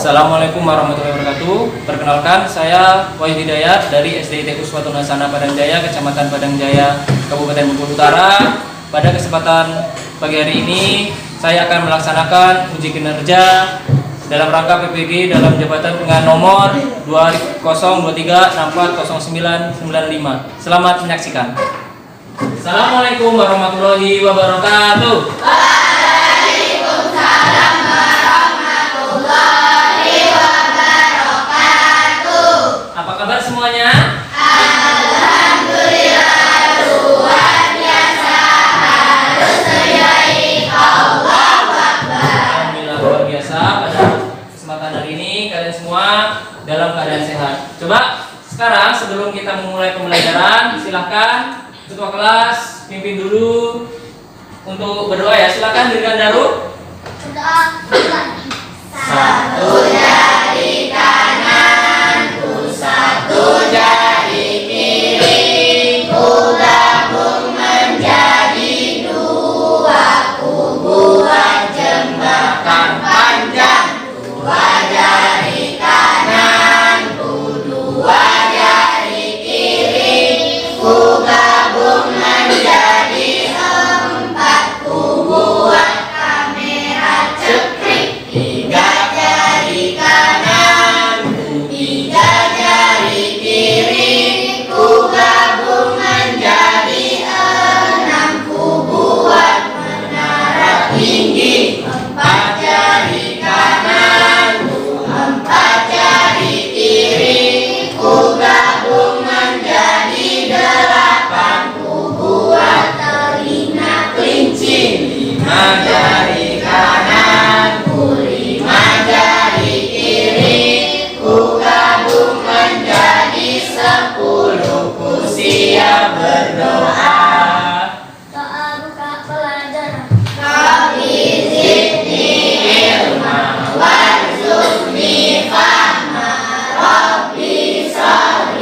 Assalamualaikum warahmatullahi wabarakatuh. Perkenalkan, saya Wahyu Hidayat dari SDIT Uswatun Hasanah Padang Jaya, Kecamatan Padang Jaya, Kabupaten Bengkulu Utara. Pada kesempatan pagi hari ini, saya akan melaksanakan uji kinerja dalam rangka PPG dalam jabatan dengan nomor 2023640995. Selamat menyaksikan. Assalamualaikum warahmatullahi wabarakatuh. Apa kabar semuanya? Alhamdulillah, luar biasa. Harus terjadi Allahu Akbar. Alhamdulillah luar biasa. Pada kesempatan hari ini kalian semua dalam keadaan sehat. Coba sekarang sebelum kita memulai pembelajaran, silahkan ketua kelas pimpin dulu untuk berdoa ya. Silahkan dirikan dahulu. Satu jari kananku, satu jari kiri, ku gabung menjadi dua, ku buat jembatan panjang. Dua jari kananku, dua jari kiri, ku gabung menjadi empat, ku buat kamera cekrik. Tiga jari kananku, tiga jari kiri, ku gabung menjadi enam, ku buat menara tinggi. Empat jari kananku, empat jari kiri, ku gabung menjadi delapan, ku buat telinga kelinci. Lima jari kananku, lima jari kiri, ku gabung menjadi sepuluh, ku siap berdoa. Doa buka pelajaran. Rabbi zidni ilma warzuqni fahma. Rabbi shrah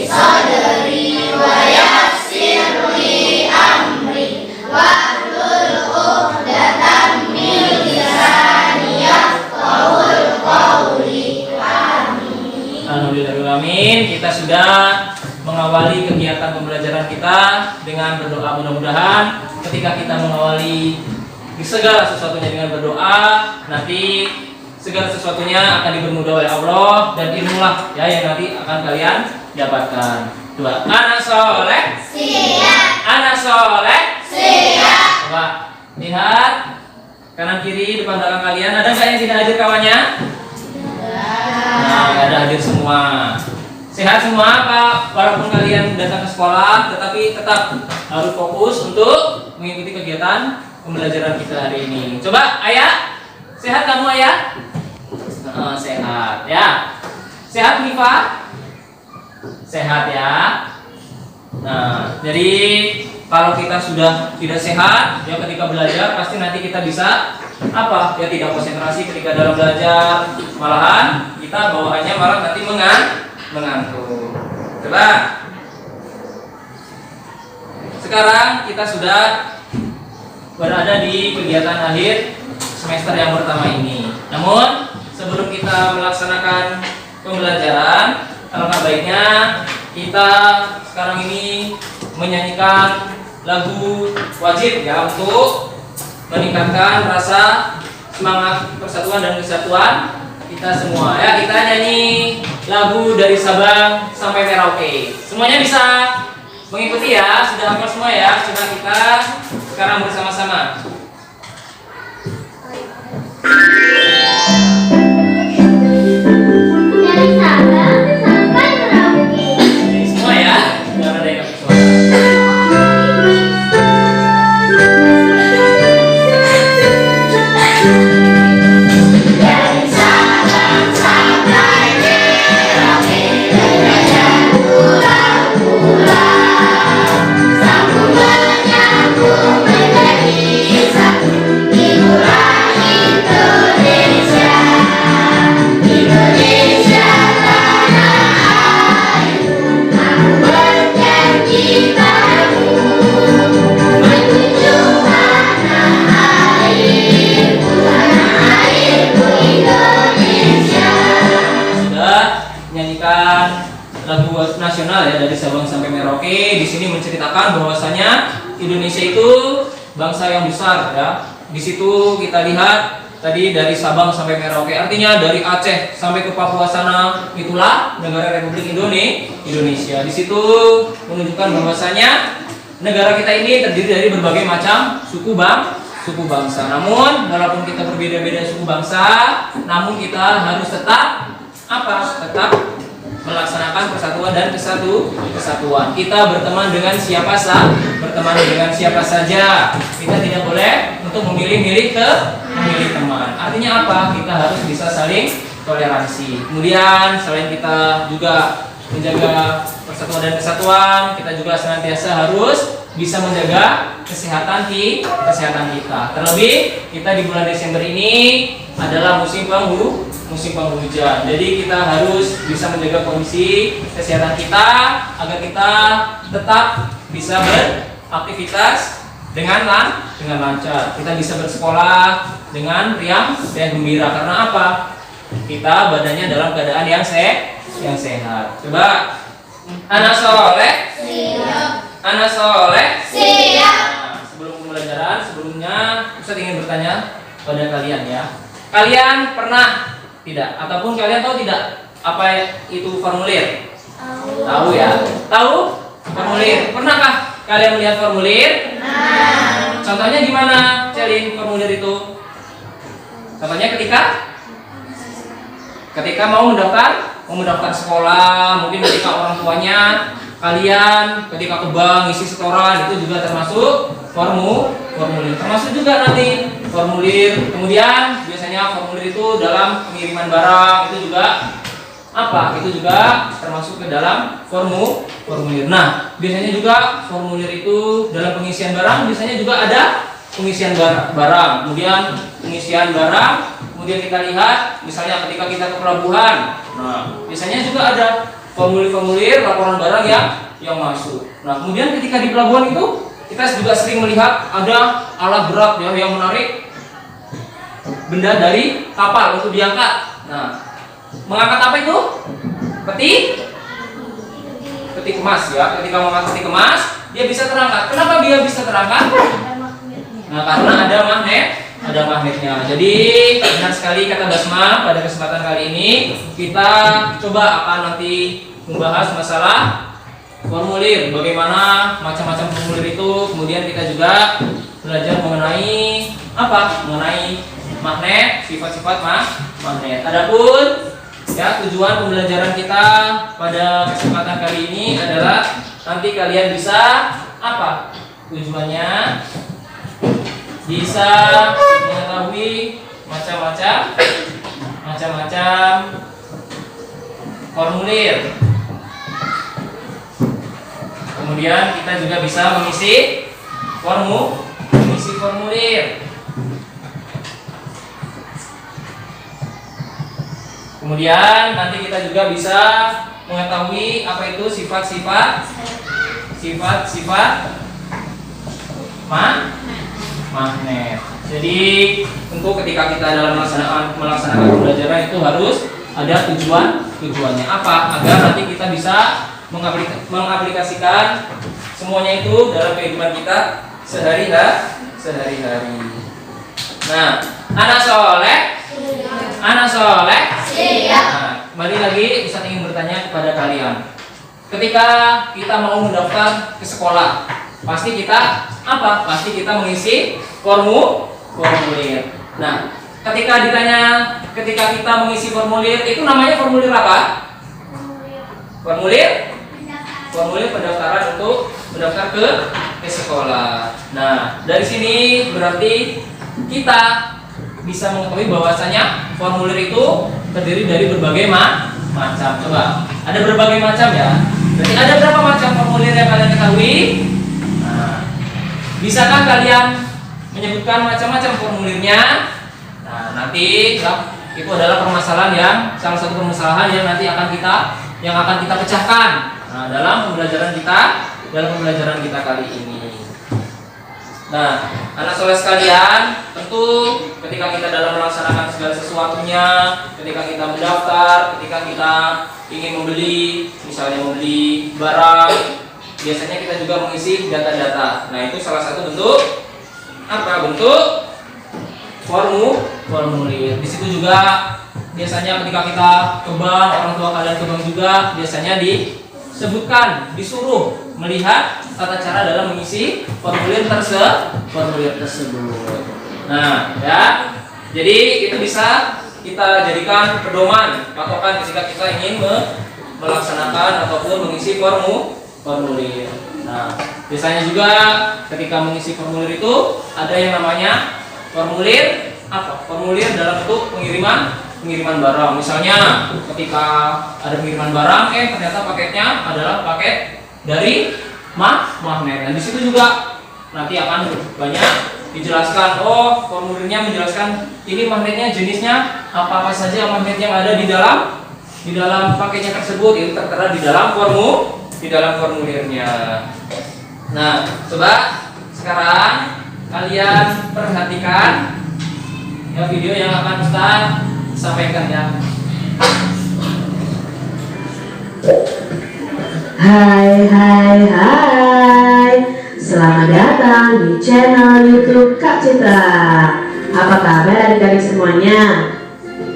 sadri wa yassir li amri wahlul 'uqdatam min lisani yafqahul qawli. Amin. Alhamdulillahirrahmanirrahim. Kita sudah mengawali kegiatan pembelajaran kita dengan berdoa. Mudah-mudahan ketika kita mengawali segala sesuatunya dengan berdoa, nanti segala sesuatunya akan dipermudah oleh Allah, dan ilmulah ya yang nanti akan kalian dapatkan. Coba, anak soleh, Siap, anak soleh. siap. Coba lihat kanan kiri depan belakang kalian, ada nggak yang tidak hadir kawannya? Nah, nggak ada, hadir semua. Sehat semua Pak, walaupun kalian datang ke sekolah, tetapi tetap harus fokus untuk mengikuti kegiatan pembelajaran kita hari ini. Coba ayah, sehat kamu ayah? Sehat ya. Sehat Nifa? Sehat ya. Nah, jadi kalau kita sudah tidak sehat, ya ketika belajar pasti nanti kita bisa apa? Ya tidak konsentrasi ketika dalam belajar, malahan kita bawaannya malah nanti mengantuk. Coba. Sekarang kita sudah berada di kegiatan akhir semester yang pertama ini. Namun sebelum kita melaksanakan pembelajaran, alangkah baiknya kita sekarang ini menyanyikan lagu wajib ya, untuk meningkatkan rasa semangat persatuan dan kesatuan kita semua ya. Kita nyanyi lagu dari Sabang sampai Merauke. Semuanya bisa mengikuti ya, sudah hafal semua ya. Coba kita sekarang bersama-sama. Dari Sabang sampai Merauke. Jadi semua ya, sudah ada yang hafal semua. Dari Sabang sampai Merauke, dengan pulau-pulau, sambung menyambung menjadi satu, itulah Indonesia. kalian lagu nasional ya dari Sabang sampai Merauke. Di sini menceritakan bahwasanya Indonesia itu bangsa yang besar ya. Di situ kita lihat tadi dari Sabang sampai Merauke, artinya dari Aceh sampai ke Papua sana, itulah negara Republik Indonesia. Di situ menunjukkan bahwasanya negara kita ini terdiri dari berbagai macam suku bangsa. Namun walaupun kita berbeda-beda suku bangsa, namun kita harus tetap tetap melaksanakan persatuan dan kesatuan. Kita berteman dengan siapa saja. Kita tidak boleh untuk memilih teman. Artinya apa? Kita harus bisa saling toleransi. Kemudian selain kita juga menjaga persatuan dan kesatuan, kita juga senantiasa harus bisa menjaga kesehatan kita. Terlebih kita di bulan Desember ini adalah musim penghujan. Jadi kita harus bisa menjaga kondisi kesehatan kita agar kita tetap bisa beraktivitas dengan lancar. Kita bisa bersekolah dengan riang dan gembira. Karena apa? Kita badannya dalam keadaan yang sehat. Coba anak soleh. Siap. Anak soleh. Siap. Nah, sebelum pembelajaran, sebelumnya Ustaz ingin bertanya pada kalian ya. Kalian pernah tidak ataupun kalian tahu tidak apa itu formulir? Tahu ya? Tahu formulir. Pernahkah kalian melihat formulir? Nah. Contohnya gimana, Celin, formulir itu? Contohnya ketika mau mendaftar sekolah, mungkin ketika orang tuanya kalian ketika ke bank isi setoran, itu juga termasuk formulir. Termasuk juga nanti formulir. Kemudian biasanya formulir itu dalam pengiriman barang, itu juga itu juga termasuk ke dalam formulir. Nah, biasanya juga formulir itu dalam pengisian barang, biasanya juga ada pengisian barang. Kemudian kita lihat misalnya ketika kita ke pelabuhan. Nah, biasanya juga ada formulir laporan barang yang masuk. Nah, kemudian ketika di pelabuhan itu kita juga sering melihat ada alat berat ya yang menarik benda dari kapal untuk diangkat. Nah, mengangkat apa itu? Peti kemas ya. Ketika mengangkat peti kemas, dia bisa terangkat. Kenapa dia bisa terangkat? Nah, karena ada magnetnya. Jadi benar sekali kata Basma. Pada kesempatan kali ini kita coba akan nanti membahas masalah formulir, bagaimana macam-macam formulir itu. Kemudian kita juga belajar mengenai magnet, sifat-sifat magnet. Adapun ya, tujuan pembelajaran kita pada kesempatan kali ini adalah nanti kalian bisa tujuannya bisa mengetahui macam-macam formulir. Kemudian kita juga bisa mengisi formulir. Kemudian nanti kita juga bisa mengetahui apa itu sifat-sifat magnet. Jadi tentu ketika kita dalam melaksanakan pembelajaran itu harus ada tujuannya apa, agar nanti kita bisa mengaplikasikan semuanya itu dalam kehidupan kita sehari-hari. Nah, anak soleh. Siap. Nah, kembali lagi Ustaz ingin bertanya kepada kalian. Ketika kita mau mendaftar ke sekolah, pasti kita mengisi formulir. Nah, ketika kita mengisi formulir, itu namanya formulir apa? Formulir pendaftaran untuk mendaftar ke sekolah. Nah, dari sini berarti kita bisa mengetahui bahwasanya formulir itu terdiri dari berbagai macam. Coba, ada berbagai macam ya. Berarti ada berapa macam formulir yang kalian ketahui? Nah, bisakah kalian menyebutkan macam-macam formulirnya? Nah, nanti ya, itu adalah salah satu permasalahan yang nanti akan kita pecahkan. Nah, dalam pembelajaran kita kali ini. Nah, anak soleh sekalian, tentu ketika kita dalam melaksanakan segala sesuatunya, ketika kita mendaftar dasar ketika kita ingin membeli, misalnya membeli barang, biasanya kita juga mengisi data-data. Nah, itu salah satu bentuk apa? Bentuk formulir. Di situ juga biasanya ketika kita ke bank, orang tua kalian ke bank juga biasanya disebutkan, disuruh melihat tata cara dalam mengisi formulir tersebut. Nah, ya. Jadi itu bisa kita jadikan pedoman, patokan ketika kita ingin melaksanakan ataupun mengisi formulir. Nah, biasanya juga ketika mengisi formulir itu ada yang namanya formulir apa? Formulir dalam bentuk pengiriman barang. Misalnya ketika ada pengiriman barang, ternyata paketnya adalah paket dari magnet. Dan di situ juga nanti akan banyak dijelaskan. Oh, formulirnya menjelaskan ini magnetnya jenisnya apa saja magnet yang ada di dalam paketnya tersebut, itu tertera di dalam formulirnya. Nah, coba sekarang kalian perhatikan ya video yang akan Ustaz sampaikan ya. Hai. Selamat datang di channel YouTube Kak Citra. Apa kabar adik-adik semuanya?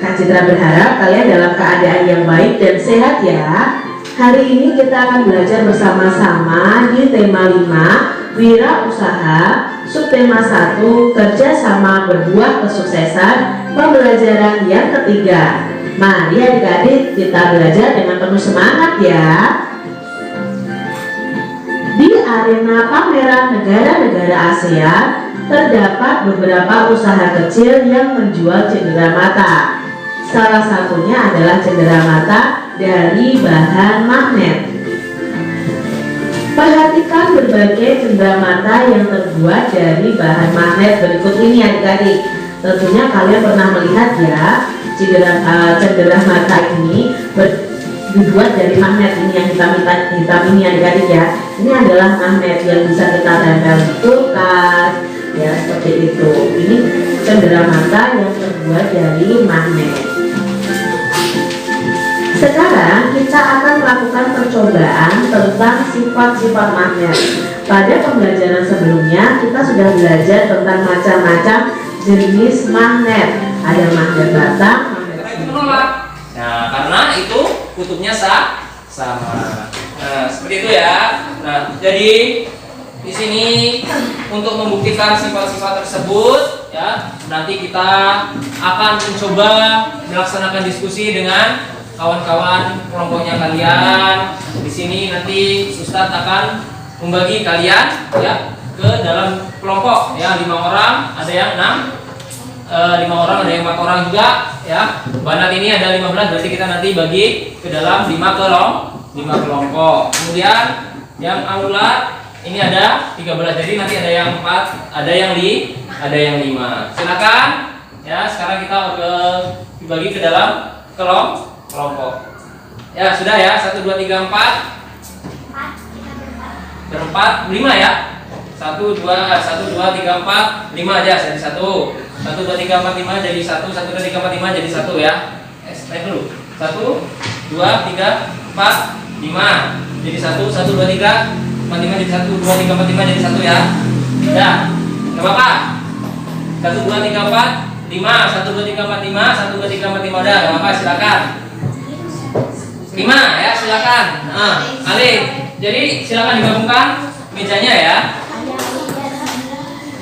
Kak Citra berharap kalian dalam keadaan yang baik dan sehat ya. Hari ini kita akan belajar bersama-sama di tema 5, Wirausaha, subtema 1, kerjasama berbuah kesuksesan, pembelajaran yang ketiga. Mari adik-adik kita belajar dengan penuh semangat ya. Di arena pameran negara-negara ASEAN terdapat beberapa usaha kecil yang menjual cendera mata. Salah satunya adalah cendera mata dari bahan magnet. Perhatikan berbagai cendera mata yang terbuat dari bahan magnet berikut ini adik-adik. Tentunya kalian pernah melihat ya, cendera mata ini dibuat dari magnet ini yang hitam ini adik-adik ya. Ini adalah magnet yang bisa kita tempel di kulkas ya, seperti itu. Ini cendera mata yang terbuat dari magnet. Sekarang kita akan melakukan percobaan tentang sifat-sifat magnet. Pada pembelajaran sebelumnya kita sudah belajar tentang macam-macam jenis magnet. Ada magnet batang, magnet menolak. Nah, karena itu kutubnya sama. Nah, seperti itu ya. Nah, jadi di sini untuk membuktikan sifat-sifat tersebut ya, nanti kita akan mencoba melaksanakan diskusi dengan kawan-kawan kelompoknya kalian. Di sini nanti Ustadz akan membagi kalian ya ke dalam kelompok ya, 5 orang, ada yang 5 orang, ada yang 4 orang juga ya. Banat ini ada 15, berarti kita nanti bagi ke dalam 5 kelompok. Kemudian yang aulat ini ada 13, jadi nanti ada yang 4, ada yang 5. Silakan ya, sekarang kita dibagi ke dalam kelompok. Ya, sudah ya. 1 2 3 4. Berempat, 5 ya. 1 2 3 4 5 aja jadi 1. 1 2 3 4 5 jadi 1. 1 2 3 4 5 jadi 1 ya. Naik dulu. 1 2 3 4 5 jadi 1. 1 2 3 4 5 jadi 1. 2 3 4 5 jadi 1 ya. Udah. Enggak apa-apa. 1 2 3 4 5. 1 2 3 4 5. 1 2 3 4 5 udah. Enggak apa-apa, silakan. 5 ya, silakan. Nah, Alif. Jadi silakan digabungkan mejanya ya.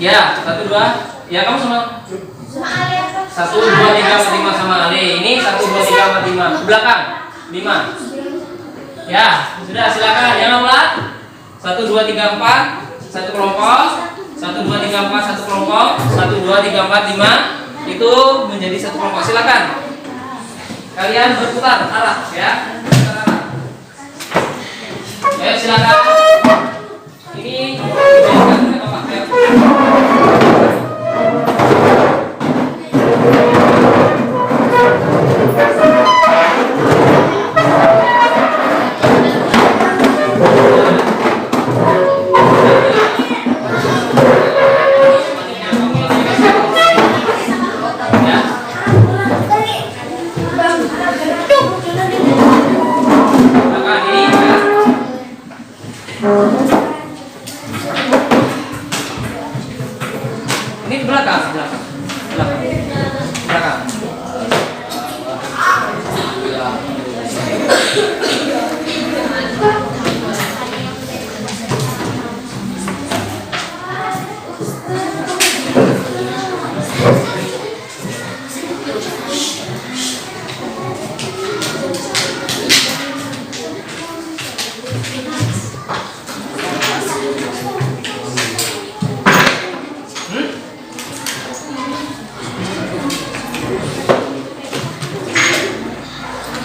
Ya, 1 2. Ya, kamu sama 1 2 3 4 5 sama Ali. Ini 1 2 3 4 5. Belakang 5. Ya, sudah silakan. Yang nomor 1 2 3 4 satu kelompok. 1 2 3 4 satu kelompok. 1 2 3 4 5 itu menjadi satu kelompok. Silakan. Kalian berputar arah ya. Ayo silakan. Ini dijadikan apa?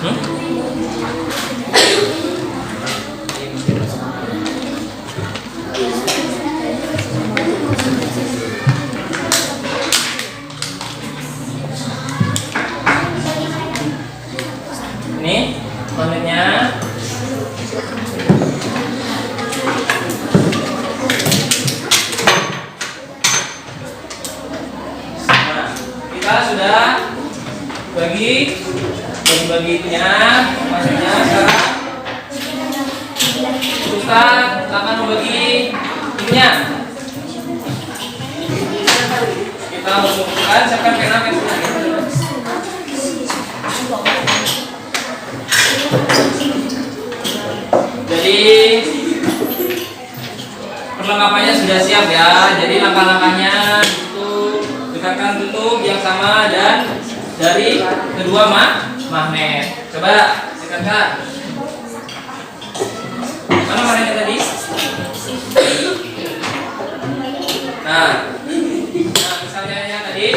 Hmm? Ini magnetnya. Nah, kita sudah bagi itunya, maksudnya sekarang Ustaz akan membagi itunya. Kita masukkan, siapkan pena pensilnya. Jadi perlengkapannya sudah siap ya. Jadi langkah-langkahnya dekatkan tutup yang sama dan dari kedua magnet. Coba dekatkan. Mana magnetnya tadi? Nah, misalnya yang tadi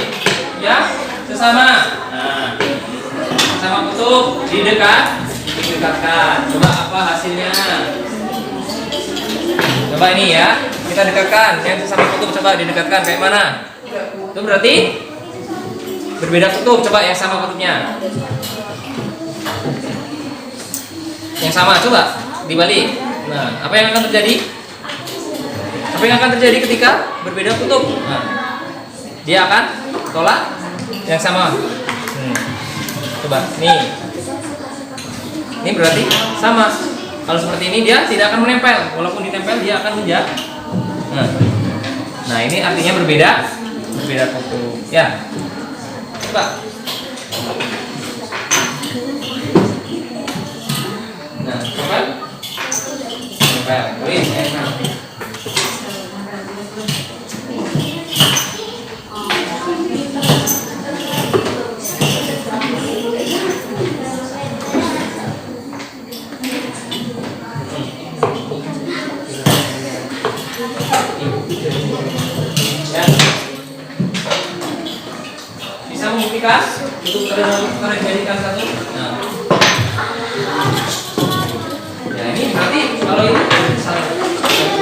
ya sesama. Nah, sesama kutub didekatkan. Coba apa hasilnya? Coba ini ya, kita dekatkan. Yang sesama kutub coba didekatkan kayak mana? Itu berarti berbeda kutub. Coba yang sama kutubnya. Yang sama coba dibalik. Nah, apa yang akan terjadi? Apa yang akan terjadi ketika berbeda kutub? Nah, dia akan tolak yang sama. Coba, nih. Ini berarti sama. Kalau seperti ini dia tidak akan menempel. Walaupun ditempel dia akan menjauh. Nah, ini artinya berbeda kutub. Ya. Coba. Nah, coba. Nempel. Tulis. Bisa membuktikan untuk kalian jadikan satu. Nah, ya ini berarti kalau ini salah.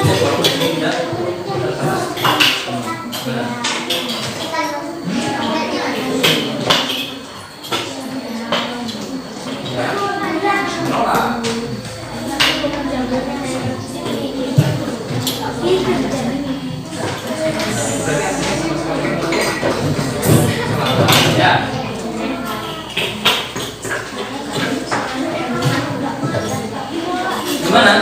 Walaupun ini tidak salah. Benar. Ya, menolak. Ya. Gimana?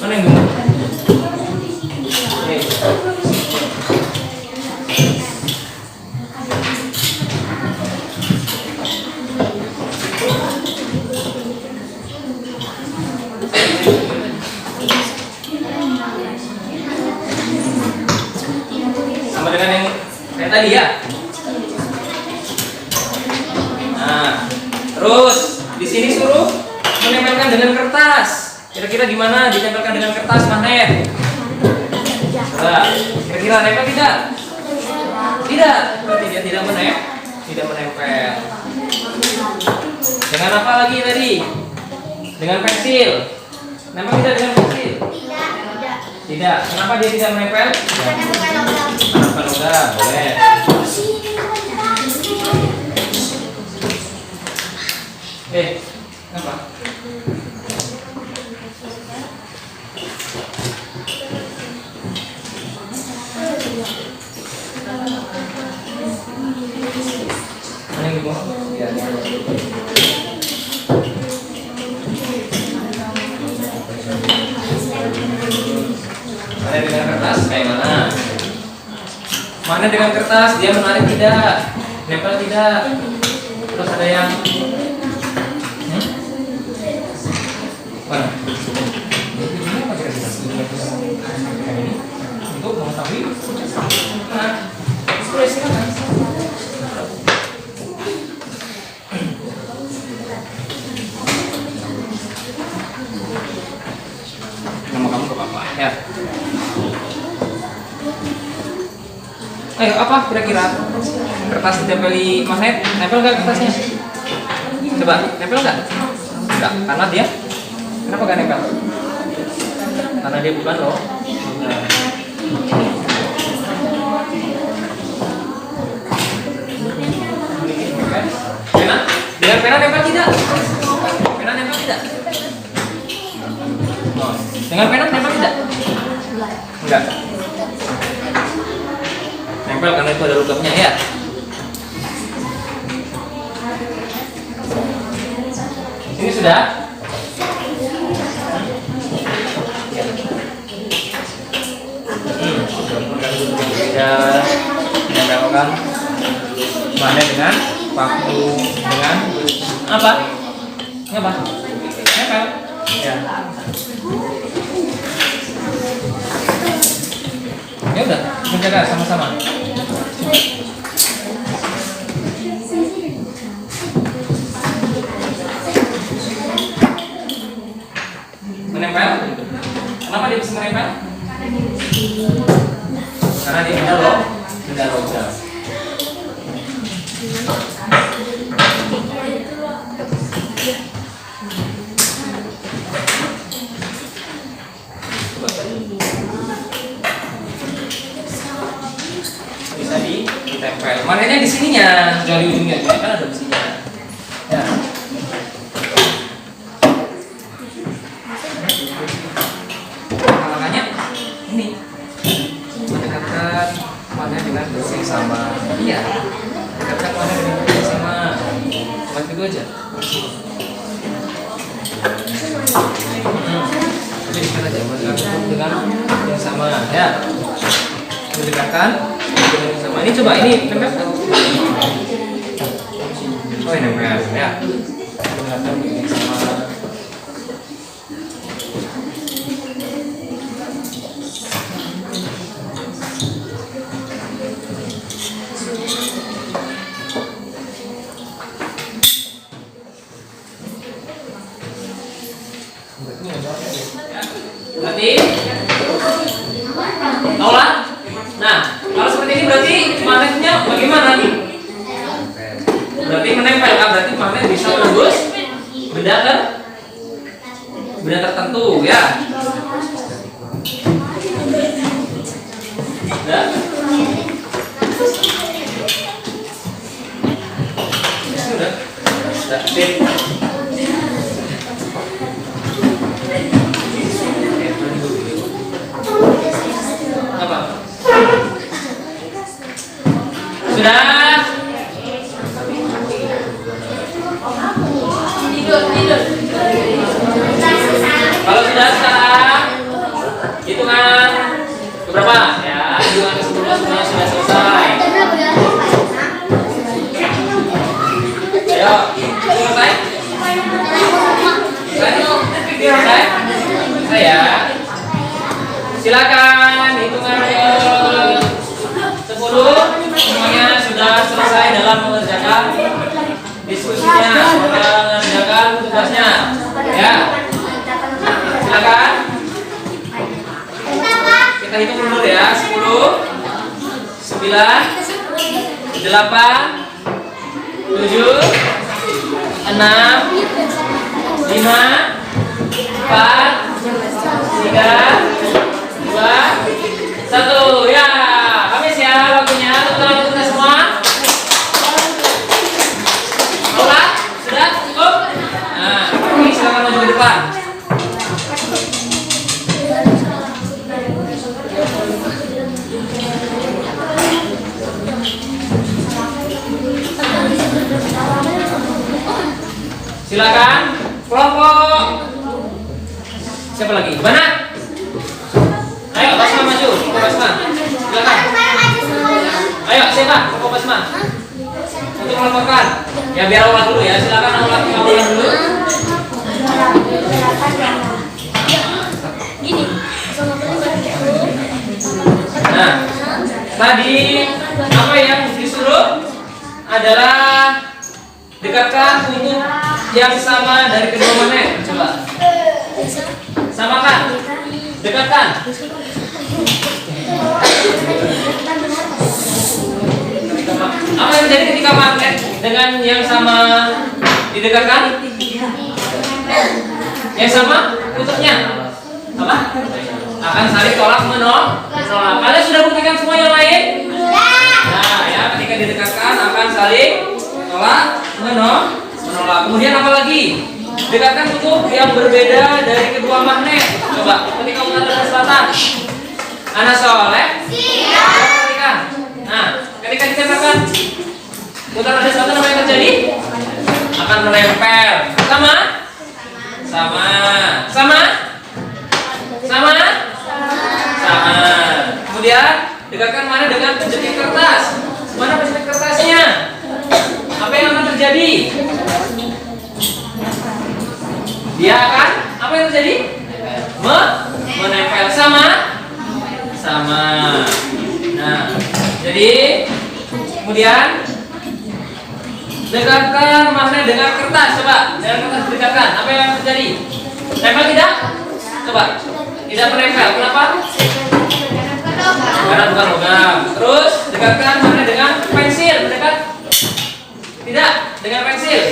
Mana yang gimana? Sama dengan yang kayak tadi ya. Nah, terus di sini suruh menempelkan dengan kertas. Kira-kira gimana ditempelkan dengan kertas magnet? Coba, kira-kira nempel tidak? Tidak, berarti dia tidak menempel. Dengan apa lagi tadi? Dengan pensil. Nempel tidak dengan pensil? Tidak. Kenapa dia tidak menempel? Karena logam, boleh. Kenapa? Mana yang dibuang? Ya. Mana dengan kertas kayak mana? Mana dengan kertas dia menarik tidak? Nempel tidak? Terus ada yang mana? Ini apa kira-kira? Untuk mengetahui nah, ekspresi kan? Nama kamu ke papa ya? Ayo apa kira-kira? Kertas kertas ditempeli magnet, nempel nggak kertasnya? Coba, nempel nggak? Nggak, karena dia kenapa nggak nempel? Karena dia bukan loh. Pena? Dengan pena nempel tidak? Pena nempel tidak? Oh. Dengan pena nempel tidak? Enggak. Nempel karena itu ada logamnya ya. Ini sudah. Sudah menempelkan magnet dengan paku dengan apa? Ini apa? Nempel. Ya. Ya udah, menjaga sama-sama. Menempel. Kenapa dia bisa menempel? Karena dia benda logam. Bisa ditempel. Magnetnya di sininya, jangan di ujungnya, kan ada besinya. Ya. Makanya ini mendekatkan magnet dengan besi yang sama. Iya. Dekatkan magnet dengan besi yang sama. Cuma itu aja. Jadi kita aja mendekatkan dengan yang sama. Ya. Mendekatkan dengan yang sama. Ini coba ini nempel. Oh ini nempel ya. Mendekatkan dengan yang sama. Berarti taulah. Nah, kalau seperti ini berarti magnetnya bagaimana nih? Berarti menempel kan? Berarti magnet bisa menembus benda tertentu ya. Sudah? Sudah. Sip. Apa? Sudah? Kalau sudah sekarang hitungan berapa? Ya, hitungan ke-10 semuanya sudah selesai. Ayo, selesai? Selesai? Selesai ya? Silakan hitungan ke-10 semuanya sudah selesai dalam mengerjakan diskusinya, mengerjakan tugasnya. Ya. Silakan. Kita hitung dulu ya. 10 9 8 7 6 5 4 3 2 1 ya. Habis ya waktunya. Teman-teman semua. Olah? Sudah? Cukup? Nah, ini silakan maju ke depan. Silakan kelompok. Siapa lagi? Mana? Ayo Basma maju. Kelompok Basma. Silakan. Ayo siapa? Kelompok Basma. Untuk melaporkan. Ya biar ulang dulu ya. Silakan ulang dulu. Nah, tadi apa yang disuruh adalah dekatkan kutub yang sama dari kedua magnet. Coba samakan, dekatkan. Apa yang terjadi ketika magnet dengan yang sama didekatkan? Yang sama kutubnya apa? Akan saling tolak menolak. Kalian sudah buktikan semua yang lain? Nah, ya, ketika didekatkan akan saling tolak menolak. Kemudian apa lagi? Dekatkan kutub yang berbeda dari kedua magnet. Coba, ketika utara dan selatan. Ana soleh. Siap. Nah, ketika ditempelkan utara dan selatan apa yang terjadi? Akan menempel. Sama? Sama. Sama? Sama? Sama. Kemudian dekatkan mana dengan penjepit kertas? Mana penjepit kertasnya? Apa yang akan terjadi? Dia akan apa yang terjadi? Menempel. Sama? Sama. Nah, jadi kemudian dekatkan magnet dengan kertas. Coba, dengan kertas dekatkan. Apa yang akan terjadi? Nempel tidak? Coba. Tidak menempel. Kenapa? Karena bukan logam. Terus dekatkan magnet dengan pensil. Mendekat? Tidak. Dengan pensil?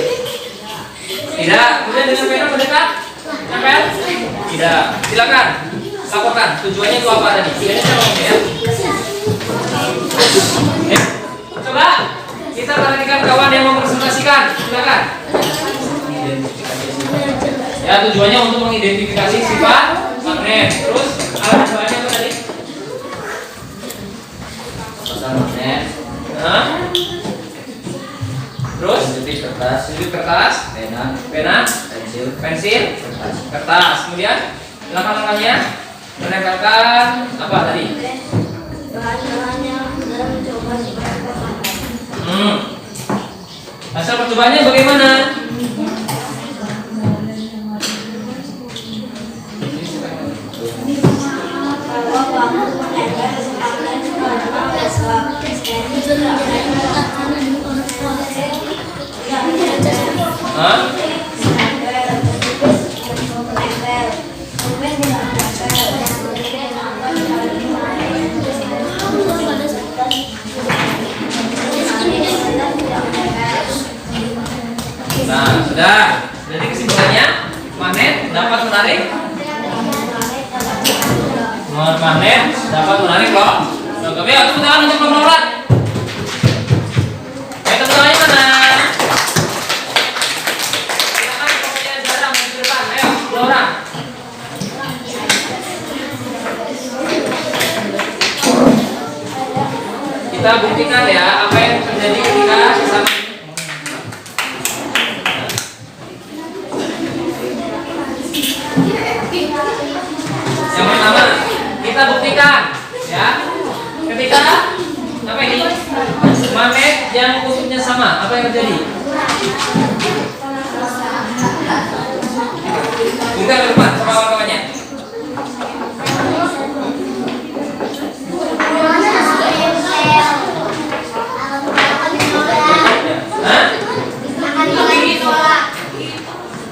Tidak. Kemudian dengan pena mendekat? Nempel? Tidak. Silakan. Laporkan. Tujuannya itu apa tadi? Tiganya saya ngomong ya. Coba kita perhatikan kawan yang mempresentasikan. Silakan. Ya, tujuannya untuk mengidentifikasi sifat magnet. Terus alat bahannya apa tadi? Pasang magnet. Nah. Terus jepit kertas, pena, pensil, kertas. Kemudian langkah-langkahnya menempelkan apa tadi? Hasil percobaannya bagaimana? Nah, sudah. Jadi kesimpulannya magnet dapat menarik. Magnet dapat menarik loh. Oke, ayo tepuk tangan untuk menolak. Ayo tepuk tangannya mana? Silakan pokoknya jarang di depan. Ayo, 2 orang. Kita buktikan ya apa yang terjadi ketika sesama. Yang pertama, kita buktikan ya. Ketika apa ini? Magnet yang kutubnya sama, apa yang terjadi? Buka ke depan sama kawan-kawannya. Hah?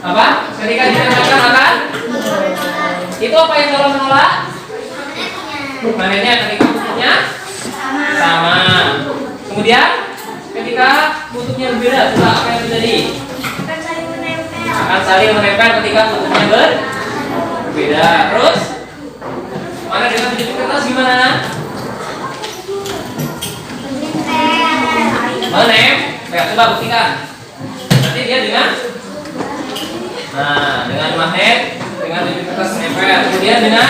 Apa? Ketika ditempelkan akan? Itu apa yang kalau menolak? Magnetnya ketika kutubnya sama. Kemudian ketika kutubnya berbeda, apa yang terjadi? Akan saling menempel ketika kutubnya berbeda. Terus mana dengan penjepit kertas gimana? Menempel. Coba buktikan. Nanti dia dengan dengan magnet, dengan penjepit kertas menempel. Kemudian dengan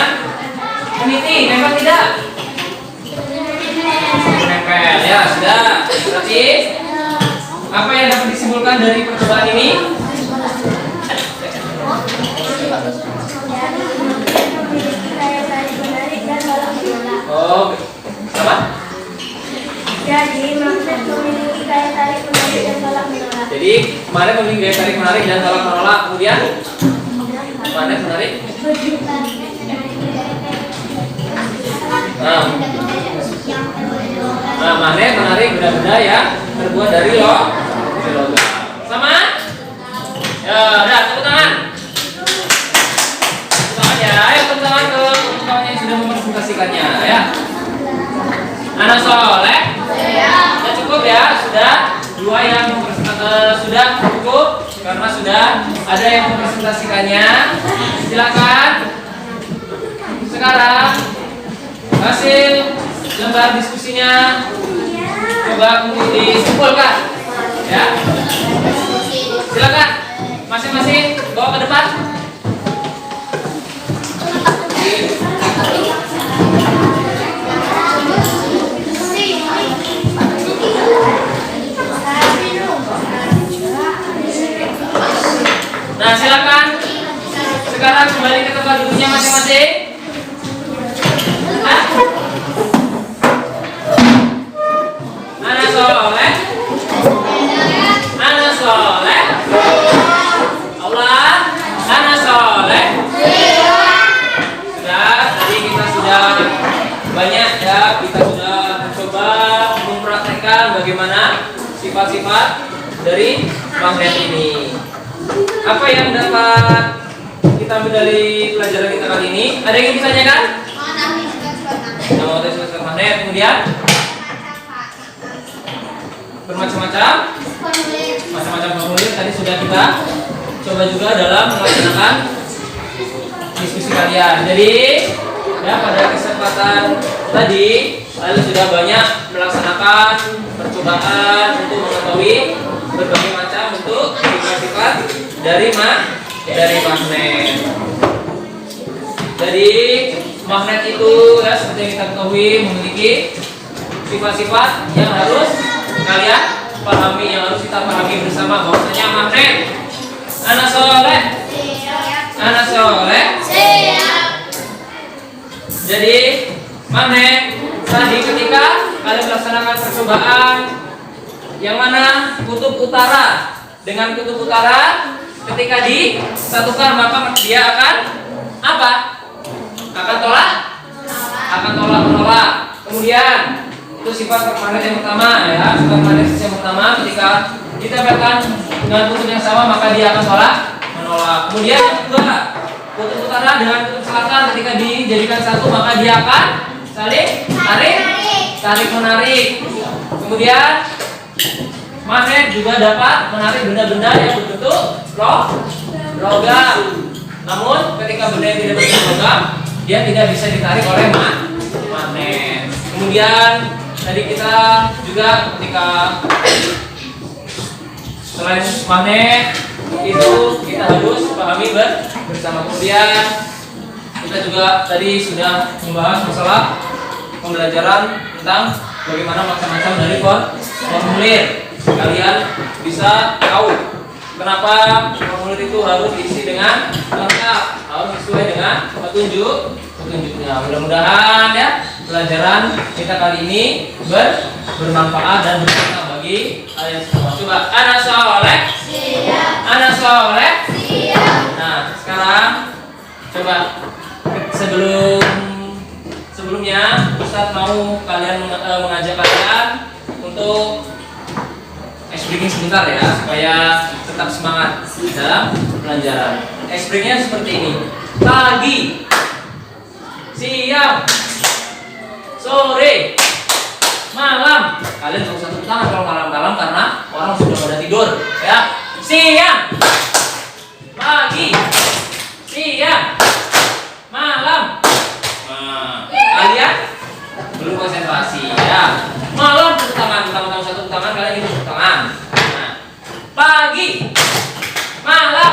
peniti, nempel tidak? Nempel, ya sudah. Berarti apa yang dapat disimpulkan dari percobaan ini? Oh, apa? Jadi magnet memiliki daya tarik menarik dan tolak menolak. Jadi magnet memiliki daya tarik menarik dan tolak menolak. Kemudian magnet menarik. Magnet menarik benda-benda yang terbuat dari logam. Sama? Ya, udah tepuk tangan. Tepuk tangan ya. Ayo tepuk tangan ke kawan yang sudah mempresentasikannya ya. Ana soleh. Sudah cukup cukup ya, sudah 2 yang sudah cukup karena sudah ada yang mempresentasikannya. Silakan. Sekarang hasil lembar diskusinya coba dikumpulkan ya. Silakan masing-masing bawa ke depan. Nah, silakan sekarang kembali ke tempat duduknya masing-masing. Ana soleh. Ana soleh. Allah. Ana soleh. Sudah, tadi kita sudah banyak ya, kita sudah mencoba mempraktekkan bagaimana sifat-sifat dari magnet ini. Apa yang dapat kita ambil dari pelajaran kita kali ini? Ada yang bisa tanyakan? Mau tes magnet, kemudian bermacam-macam formulir tadi sudah kita coba juga dalam melaksanakan diskusi kalian. Jadi ya pada kesempatan tadi kalian sudah banyak melaksanakan percobaan untuk mengetahui berbagai macam bentuk sifat-sifat dari magnet. Jadi magnet itu ya seperti yang kita ketahui memiliki sifat-sifat yang harus kalian pahami, yang harus kita pahami bersama. Bahwasanya magnet, ana soleh, ana soleh. Jadi magnet tadi ketika kalian melaksanakan percobaan yang mana kutub utara dengan kutub utara ketika disatukan maka dia akan apa? Akan tolak menolak. Kemudian itu sifat magnet yang pertama ya, sifat magnet yang pertama ketika ditempelkan dengan kutub yang sama maka dia akan tolak menolak. Kemudian yang kedua, kutub utara dengan kutub selatan ketika dijadikan satu maka dia akan saling tarik menarik. Kemudian magnet juga dapat menarik benda-benda yang berbentuk logam. Namun ketika benda yang tidak berbentuk logam dia tidak bisa ditarik oleh magnet. Kemudian tadi kita juga ketika selain magnet itu kita harus pahami bersama. Kemudian kita juga tadi sudah membahas masalah pembelajaran tentang bagaimana macam-macam dari formulir. Kalian bisa tahu kenapa formulir itu harus diisi dengan lengkap, harus sesuai dengan petunjuknya. Mudah-mudahan ya pelajaran kita kali ini bermanfaat dan berguna bagi kalian semua. Coba ana soleh, ana soleh. Nah sekarang coba sebelumnya Ustadz mau kalian mengajak kalian untuk ice breaking sebentar ya supaya tetap semangat dalam pelajaran. Ice breakingnya seperti ini: pagi, siang, sore, malam. Kalian nggak usah tepuk tangan kalau malam-malam karena orang sudah pada tidur ya. Siang, pagi, siang, malam. Nah, kalian belum konsentrasi ya. Malam tepuk tangan, pertama-tama satu tepuk tangan, kalian ini tepuk tangan. Nah, pagi, malam,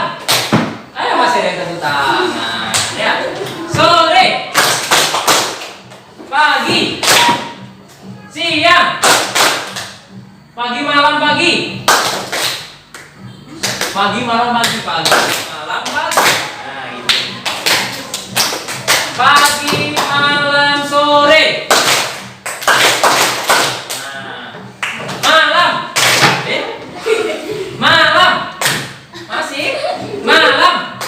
ayo masih ada yang tepuk tangan ya. Sore, pagi, siang, pagi malam pagi, pagi malam pagi, pagi malam pagi. Nah itu. Pagi malam sore. Malam masih malam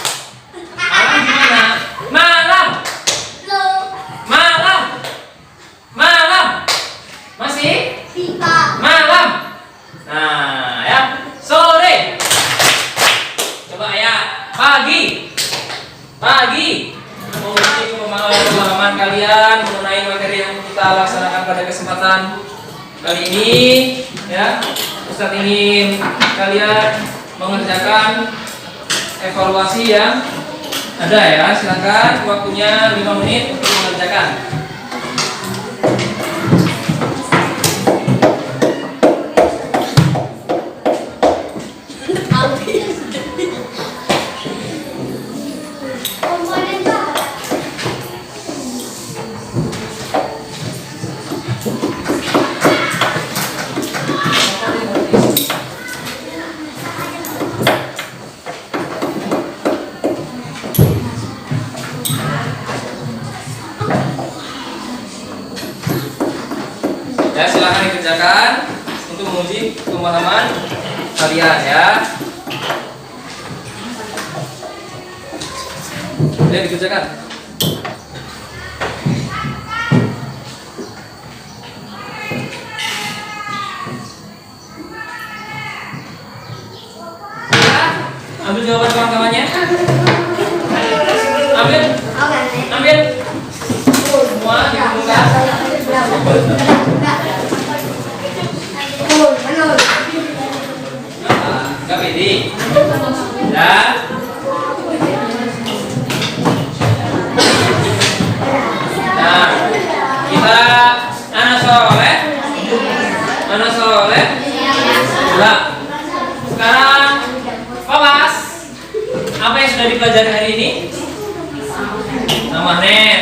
gimana? Malam masih malam. Nah ya, sore coba ya, pagi mengikuti pemahaman kalian mengenai materi yang kita laksanakan pada kesempatan kali ini Ya, Ustadz ingin kalian mengerjakan evaluasi yang ada ya. Silakan, waktunya 5 menit untuk mengerjakan. Ya, silakan dikerjakan untuk menguji pemahaman kalian ya. Ayo dikerjakan. Ambil jawaban kawan-kawannya. Ambil. Ambil. Semua dikumpulkan. Enggak pede. Dan nah, kita Ana Soleh. Nah, sekarang Pawas. Apa yang sudah dipelajari hari ini? Nama net.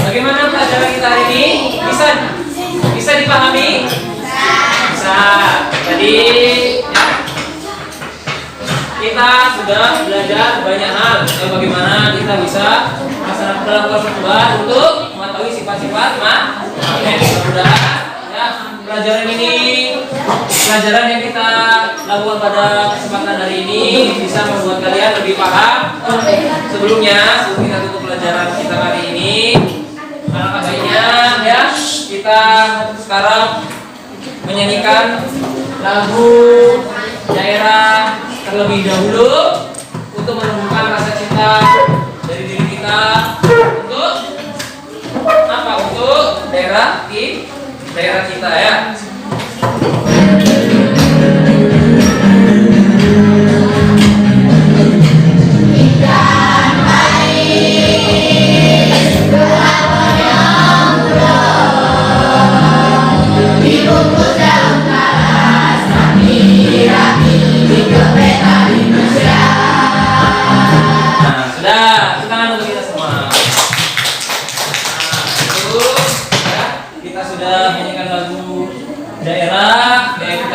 Bagaimana pelajaran kita hari ini? Bisa dipahami? Bisa. Tadi ya, kita sudah belajar banyak hal. Ya, bagaimana kita bisa melaksanakan dalam kelas untuk mengetahui sifat-sifat magnet. Mudah-mudahan ya, pelajaran yang kita lakukan pada kesempatan hari ini bisa membuat kalian lebih paham. Sebelum kita tutup pelajaran kita kali ini, alangkah baiknya ya kita sekarang menyanyikan lagu daerah terlebih dahulu untuk menumbuhkan rasa cinta dari diri kita untuk apa? Untuk daerah kita ya.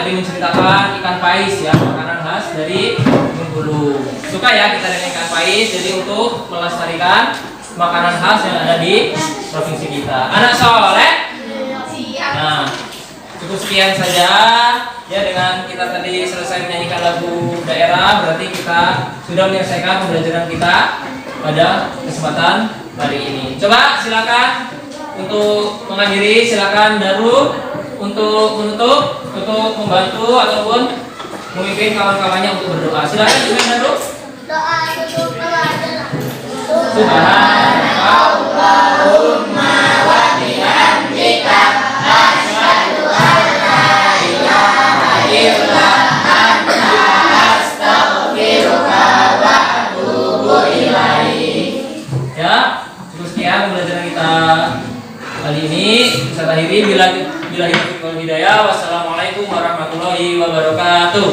Menceritakan ikan pais ya, makanan khas dari Bengkulu. Suka ya kita dengan ikan pais, jadi untuk melestarikan makanan khas yang ada di provinsi kita. Anak Soleh. Nah, cukup sekian saja ya, dengan kita tadi selesai menyanyikan lagu daerah, berarti kita sudah menyelesaikan pembelajaran kita pada kesempatan hari ini. Coba silakan untuk mengakhiri, silakan Darul untuk menutup, untuk membantu ataupun memimpin kawan-kawannya untuk berdoa. Silakan Darul. Doa tutup pelajaran. Subhanallahumma wa bihamdika asyhadu an la ilaha illa anta astaghfiruka wa atubu ilaik. Ya, cukup sekian pembelajaran kita kali ini. Bisa akhiri bila hidayah. Wassalamualaikum warahmatullahi wabarakatuh.